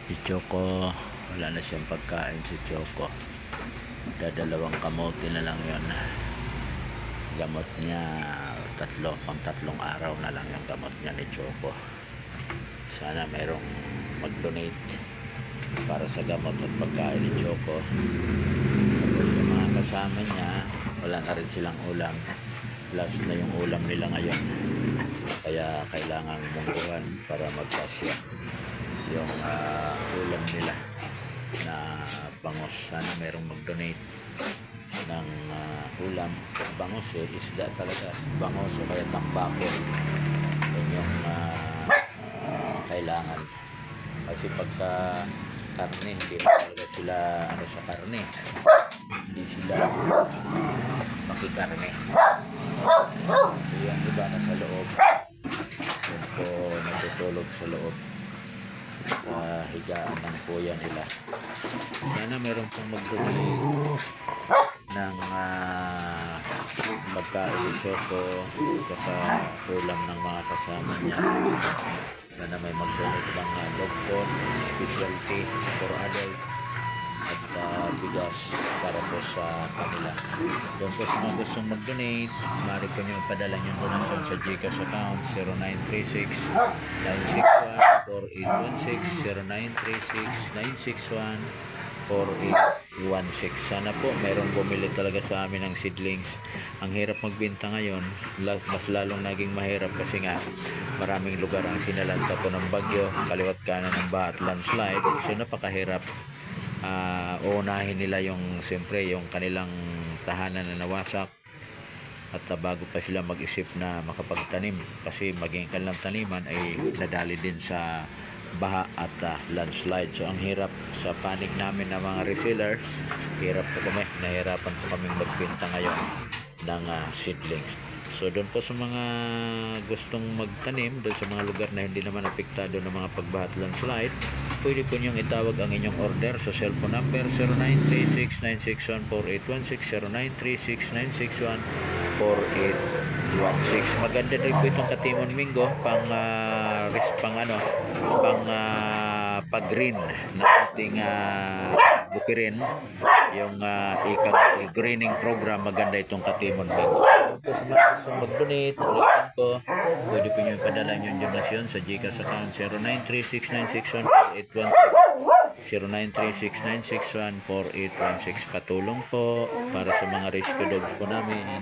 Si Choco, wala na siyang pagkain si Choco. Dadalawang kamote na lang yon. Gamot niya, pang tatlong araw na lang yung gamot niya ni Choco. Sana mayroong mag-donate para sa gamot at pagkain ni Choco. Tapos yung mga kasama niya, wala na rin silang ulam. Last na yung ulam nila ngayon. Kaya kailangan mungkuhan para magkasya yung ulam nila na bangos. Sana mayroong mag-donate ng ulam. Bangos isda talaga. Bangos o kaya tambako. Yun yung kailangan. Kasi pagka karne, hindi talaga sila sa karne. Hindi sila makikarne. So yung iba na sa loob. Yun po natutulog sa loob. Higaan ng kuya nila. Sana meron pong mag-donate ng pagkain ni Choco at ulam ng mga kasama niya. Sana may mag-donate ng dog food, specialty for adult at bigas para po sa kanila. Doon po sa mga gustong mag-donate, maaari po nyo ipadala yung donasyon sa GCash account 0936-961-4816 0936-961-4816. Sana po mayroong bumili talaga sa amin ng seedlings. Ang hirap magbenta ngayon, mas lalong naging mahirap kasi nga maraming lugar ang sinalanta po ng bagyo, kaliwat kanan ng baha at landslide. So napakahirap. Uunahin nila yung siyempre yung kanilang tahanan na nawasak at bago pa sila mag-isip na makapagtanim kasi maging kanilang taniman ay nadali din sa baha at landslide. So ang hirap sa panig namin ng mga resellers, hirap po kami, nahirapan po kaming magbenta ngayon ng seedlings. So doon po sa mga gustong magtanim doon sa mga lugar na hindi naman apektado ng mga pagbaha at landslide, pwede po niyong itawag ang inyong order sa cellphone number 0936-961-4816 0936-961-4816. Maganda rin po itong Katimon Mingo pang pag-green na ating bukirin yung greening program. Maganda itong Katimon Mingo. So, sa mga gustong mag-donate, ulitin ko, pwede po nyo ipadala yung donasyon sa GCash account 0936-961-4816 0936-961-4816. Patulong po para sa mga rescue dogs po namin.